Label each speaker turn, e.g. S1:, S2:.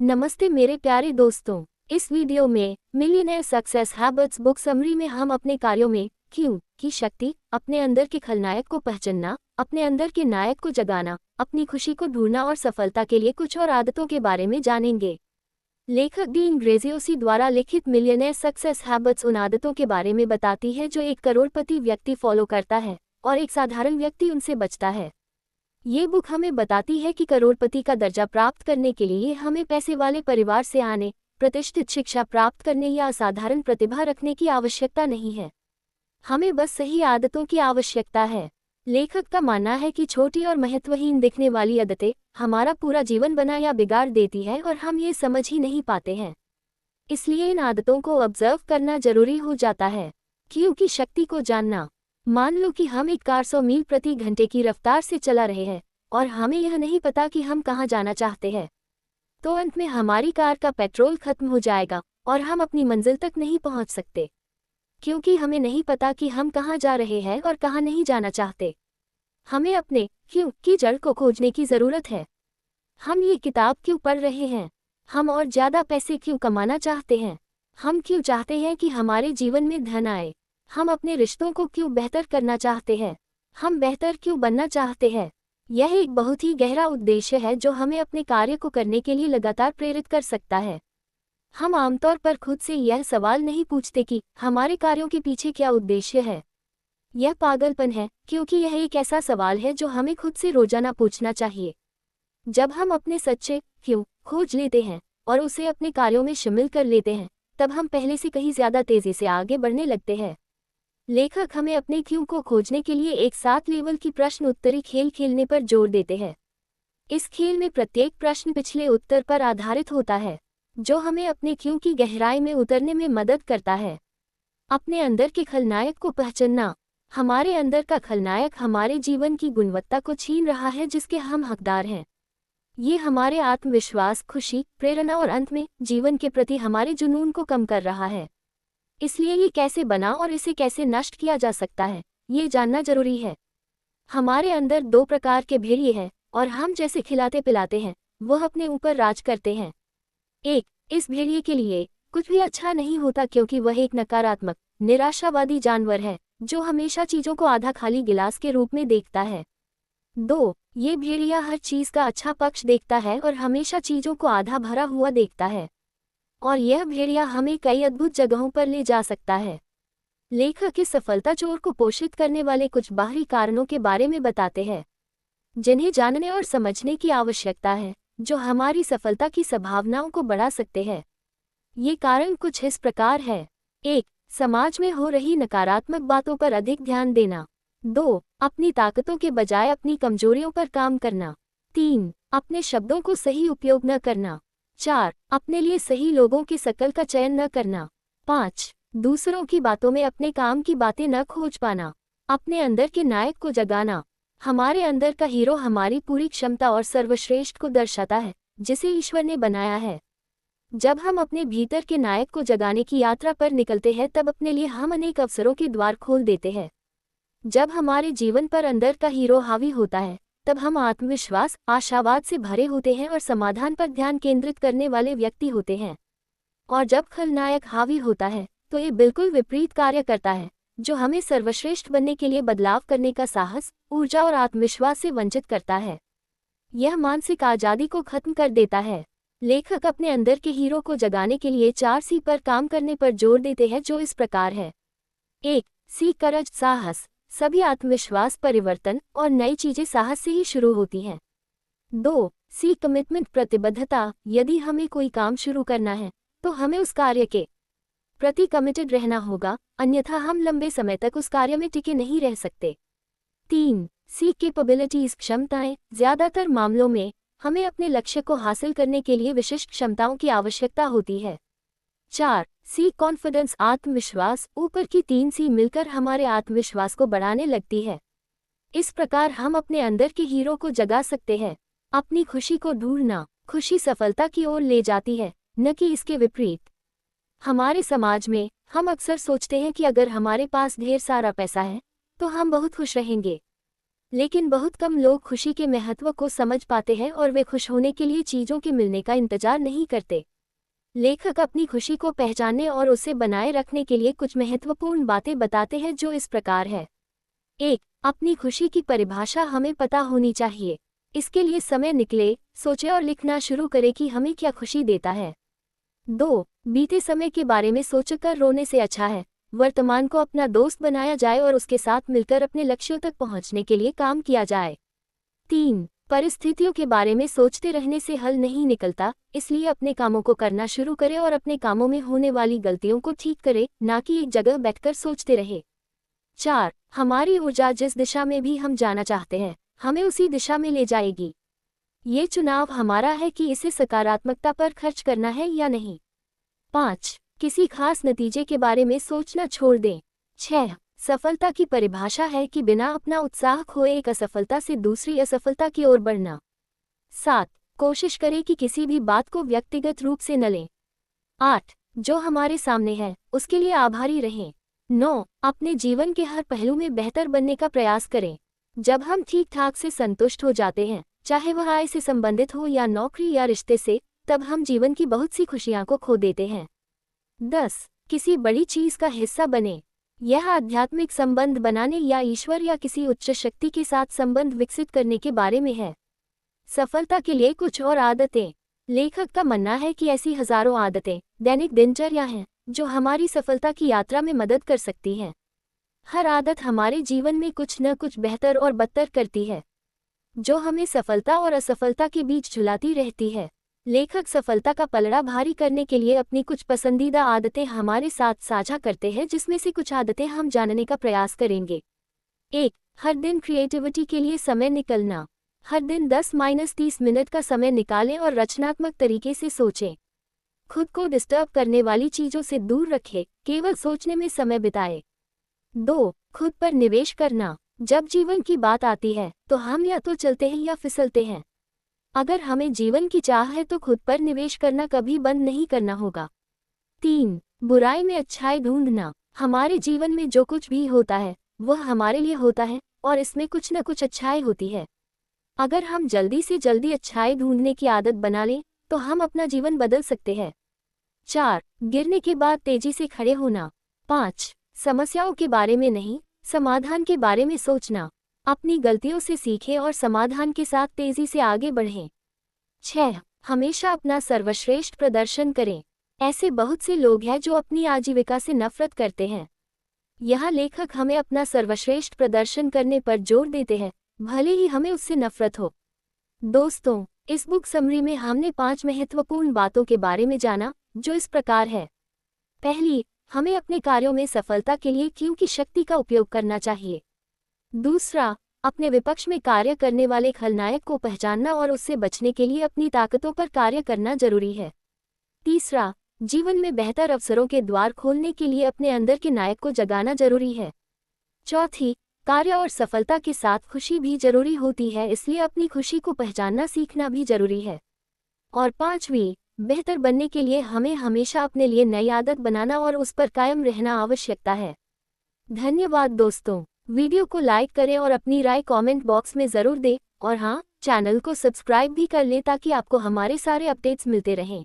S1: नमस्ते मेरे प्यारे दोस्तों। इस वीडियो में millionaire success habits book summary में हम अपने कार्यों में क्यों की शक्ति, अपने अंदर के खलनायक को पहचानना, अपने अंदर के नायक को जगाना, अपनी खुशी को ढूंढना और सफलता के लिए कुछ और आदतों के बारे में जानेंगे। लेखक डीन ग्रेजियोसी द्वारा लिखित मिलियनेयर सक्सेस हैबिट्स उन आदतों के बारे में बताती है जो एक करोड़पति व्यक्ति फॉलो करता है और एक साधारण व्यक्ति उनसे बचता है। ये बुक हमें बताती है कि करोड़पति का दर्जा प्राप्त करने के लिए हमें पैसे वाले परिवार से आने, प्रतिष्ठित शिक्षा प्राप्त करने या असाधारण प्रतिभा रखने की आवश्यकता नहीं है। हमें बस सही आदतों की आवश्यकता है। लेखक का मानना है कि छोटी और महत्वहीन दिखने वाली आदतें हमारा पूरा जीवन बना या बिगाड़ देती है और हम ये समझ ही नहीं पाते हैं। इसलिए इन आदतों को ऑब्जर्व करना जरूरी हो जाता है। क्योंकि शक्ति को जानना। मान लो कि हम एक कार 100 मील प्रति घंटे की रफ्तार से चला रहे हैं और हमें यह नहीं पता कि हम कहाँ जाना चाहते हैं। तो अंत में हमारी कार का पेट्रोल खत्म हो जाएगा और हम अपनी मंजिल तक नहीं पहुंच सकते, क्योंकि हमें नहीं पता कि हम कहाँ जा रहे हैं और कहाँ नहीं जाना चाहते। हमें अपने क्यों की जड़ को खोजने की ज़रूरत है। हम ये किताब क्यों पढ़ रहे हैं? हम और ज़्यादा पैसे क्यों कमाना चाहते हैं? हम क्यों चाहते हैं कि हमारे जीवन में धन आए? हम अपने रिश्तों को क्यों बेहतर करना चाहते हैं? हम बेहतर क्यों बनना चाहते हैं? यह एक बहुत ही गहरा उद्देश्य है जो हमें अपने कार्य को करने के लिए लगातार प्रेरित कर सकता है। हम आमतौर पर खुद से यह सवाल नहीं पूछते कि हमारे कार्यों के पीछे क्या उद्देश्य है। यह पागलपन है, क्योंकि यह एक ऐसा सवाल है जो हमें खुद से रोजाना पूछना चाहिए। जब हम अपने सच्चे क्यों खोज लेते हैं और उसे अपने कार्यों में शामिल कर लेते हैं, तब हम पहले से कहीं ज़्यादा तेज़ी से आगे बढ़ने लगते हैं। लेखक हमें अपने क्यों को खोजने के लिए एक 7 लेवल की प्रश्न उत्तरी खेल खेलने पर जोर देते हैं। इस खेल में प्रत्येक प्रश्न पिछले उत्तर पर आधारित होता है, जो हमें अपने क्यों की गहराई में उतरने में मदद करता है। अपने अंदर के खलनायक को पहचानना। हमारे अंदर का खलनायक हमारे जीवन की गुणवत्ता को छीन रहा है जिसके हम हकदार हैं। ये हमारे आत्मविश्वास, खुशी, प्रेरणा और अंत में जीवन के प्रति हमारे जुनून को कम कर रहा है। इसलिए ये कैसे बना और इसे कैसे नष्ट किया जा सकता है, ये जानना जरूरी है। हमारे अंदर 2 प्रकार के भेड़िए हैं और हम जैसे खिलाते पिलाते हैं वह अपने ऊपर राज करते हैं। एक, इस भेड़िए के लिए कुछ भी अच्छा नहीं होता क्योंकि वह एक नकारात्मक, निराशावादी जानवर है जो हमेशा चीज़ों को आधा खाली गिलास के रूप में देखता है। 2, ये भेड़िया हर चीज़ का अच्छा पक्ष देखता है और हमेशा चीज़ों को आधा भरा हुआ देखता है, और यह भेड़िया हमें कई अद्भुत जगहों पर ले जा सकता है। लेखक इस सफलता चोर को पोषित करने वाले कुछ बाहरी कारणों के बारे में बताते हैं जिन्हें जानने और समझने की आवश्यकता है, जो हमारी सफलता की संभावनाओं को बढ़ा सकते हैं। ये कारण कुछ इस प्रकार है। 1, समाज में हो रही नकारात्मक बातों पर अधिक ध्यान देना। 2, अपनी ताकतों के बजाय अपनी कमजोरियों पर काम करना। 3, अपने शब्दों को सही उपयोग न करना। 4, अपने लिए सही लोगों के सर्कल का चयन न करना। 5, दूसरों की बातों में अपने काम की बातें न खोज पाना। अपने अंदर के नायक को जगाना। हमारे अंदर का हीरो हमारी पूरी क्षमता और सर्वश्रेष्ठ को दर्शाता है जिसे ईश्वर ने बनाया है। जब हम अपने भीतर के नायक को जगाने की यात्रा पर निकलते हैं तब अपने लिए हम अनेक अवसरों के द्वार खोल देते हैं। जब हमारे जीवन पर अंदर का हीरो हावी होता है तब हम आत्मविश्वास, आशावाद से भरे होते हैं और समाधान पर ध्यान केंद्रित करने वाले व्यक्ति होते हैं। और जब खलनायक हावी होता है तो ये बिल्कुल विपरीत कार्य करता है, जो हमें सर्वश्रेष्ठ बनने के लिए बदलाव करने का साहस, ऊर्जा और आत्मविश्वास से वंचित करता है। यह मानसिक आज़ादी को खत्म कर देता है। लेखक अपने अंदर के हीरो को जगाने के लिए 4 सी पर काम करने पर जोर देते हैं, जो इस प्रकार है। 1, सी करज, साहस। सभी आत्मविश्वास, परिवर्तन और नई चीजें साहस से ही शुरू होती हैं। 2, सी कमिटमेंट, प्रतिबद्धता। यदि हमें कोई काम शुरू करना है तो हमें उस कार्य के प्रति कमिटेड रहना होगा, अन्यथा हम लंबे समय तक उस कार्य में टिके नहीं रह सकते। 3, सी कैपेबिलिटीज, क्षमताएं। ज्यादातर मामलों में हमें अपने लक्ष्य को हासिल करने के लिए विशिष्ट क्षमताओं की आवश्यकता होती है। 4, सी कॉन्फिडेंस, आत्मविश्वास। ऊपर की 3 सी मिलकर हमारे आत्मविश्वास को बढ़ाने लगती है। इस प्रकार हम अपने अंदर के हीरो को जगा सकते हैं। अपनी खुशी को ढूंढना। खुशी सफलता की ओर ले जाती है, न कि इसके विपरीत। हमारे समाज में हम अक्सर सोचते हैं कि अगर हमारे पास ढेर सारा पैसा है तो हम बहुत खुश रहेंगे। लेकिन बहुत कम लोग खुशी के महत्व को समझ पाते हैं और वे खुश होने के लिए चीज़ों के मिलने का इंतजार नहीं करते। लेखक अपनी खुशी को पहचानने और उसे बनाए रखने के लिए कुछ महत्वपूर्ण बातें बताते हैं जो इस प्रकार है। 1. अपनी खुशी की परिभाषा हमें पता होनी चाहिए। इसके लिए समय निकले, सोचे और लिखना शुरू करें कि हमें क्या खुशी देता है। 2. बीते समय के बारे में सोचकर रोने से अच्छा है वर्तमान को अपना दोस्त बनाया जाए और उसके साथ मिलकर अपने लक्ष्यों तक पहुंचने के लिए काम किया जाए। 3. परिस्थितियों के बारे में सोचते रहने से हल नहीं निकलता, इसलिए अपने कामों को करना शुरू करें और अपने कामों में होने वाली गलतियों को ठीक करें, ना कि एक जगह बैठकर सोचते रहे। 4. हमारी ऊर्जा जिस दिशा में भी हम जाना चाहते हैं, हमें उसी दिशा में ले जाएगी। ये चुनाव हमारा है कि इसे सकारात्मकता पर खर्च करना है या नहीं। 5. किसी खास नतीजे के बारे में सोचना छोड़ दें। 6. सफलता की परिभाषा है कि बिना अपना उत्साह खोए एक असफलता से दूसरी असफलता की ओर बढ़ना। 7. कोशिश करें कि किसी भी बात को व्यक्तिगत रूप से न लें। 8. जो हमारे सामने है उसके लिए आभारी रहें। 9. अपने जीवन के हर पहलू में बेहतर बनने का प्रयास करें। जब हम ठीक ठाक से संतुष्ट हो जाते हैं, चाहे वह आय से संबंधित हो या नौकरी या रिश्ते से, तब हम जीवन की बहुत सी खुशियां को खो देते हैं। 10. किसी बड़ी चीज का हिस्सा बने। यह आध्यात्मिक संबंध बनाने या ईश्वर या किसी उच्च शक्ति के साथ संबंध विकसित करने के बारे में है। सफलता के लिए कुछ और आदतें। लेखक का मानना है कि ऐसी हजारों आदतें दैनिक दिनचर्या हैं जो हमारी सफलता की यात्रा में मदद कर सकती हैं। हर आदत हमारे जीवन में कुछ न कुछ बेहतर और बदतर करती है, जो हमें सफलता और असफलता के बीच झुलाती रहती है। लेखक सफलता का पलड़ा भारी करने के लिए अपनी कुछ पसंदीदा आदतें हमारे साथ साझा करते हैं, जिसमें से कुछ आदतें हम जानने का प्रयास करेंगे। 1. हर दिन क्रिएटिविटी के लिए समय निकलना। हर दिन 10-30 मिनट का समय निकालें और रचनात्मक तरीके से सोचें। खुद को डिस्टर्ब करने वाली चीज़ों से दूर रखें, केवल सोचने में समय बिताएं। 2. खुद पर निवेश करना। जब जीवन की बात आती है तो हम या तो चलते हैं या फिसलते हैं। अगर हमें जीवन की चाह है तो खुद पर निवेश करना कभी बंद नहीं करना होगा। 3. बुराई में अच्छाई ढूंढना। हमारे जीवन में जो कुछ भी होता है वह हमारे लिए होता है और इसमें कुछ न कुछ अच्छाई होती है। अगर हम जल्दी से जल्दी अच्छाई ढूंढने की आदत बना लें तो हम अपना जीवन बदल सकते हैं। 4. गिरने के बाद तेजी से खड़े होना। 5. समस्याओं के बारे में नहीं, समाधान के बारे में सोचना। अपनी गलतियों से सीखें और समाधान के साथ तेजी से आगे बढ़ें। 6. हमेशा अपना सर्वश्रेष्ठ प्रदर्शन करें। ऐसे बहुत से लोग हैं जो अपनी आजीविका से नफरत करते हैं। यह लेखक हमें अपना सर्वश्रेष्ठ प्रदर्शन करने पर जोर देते हैं, भले ही हमें उससे नफरत हो। दोस्तों, इस बुक समरी में हमने 5 महत्वपूर्ण बातों के बारे में जाना, जो इस प्रकार है। पहली, हमें अपने कार्यों में सफलता के लिए क्यों की शक्ति का उपयोग करना चाहिए। दूसरा, अपने विपक्ष में कार्य करने वाले खलनायक को पहचानना और उससे बचने के लिए अपनी ताकतों पर कार्य करना जरूरी है। तीसरा, जीवन में बेहतर अवसरों के द्वार खोलने के लिए अपने अंदर के नायक को जगाना जरूरी है। चौथी, कार्य और सफलता के साथ खुशी भी जरूरी होती है, इसलिए अपनी खुशी को पहचानना सीखना भी जरूरी है। और पांचवी, बेहतर बनने के लिए हमें हमेशा अपने लिए नई आदत बनाना और उस पर कायम रहना आवश्यकता है। धन्यवाद दोस्तों, वीडियो को लाइक करें और अपनी राय कमेंट बॉक्स में ज़रूर दें, और हाँ, चैनल को सब्सक्राइब भी कर लें ताकि आपको हमारे सारे अपडेट्स मिलते रहें।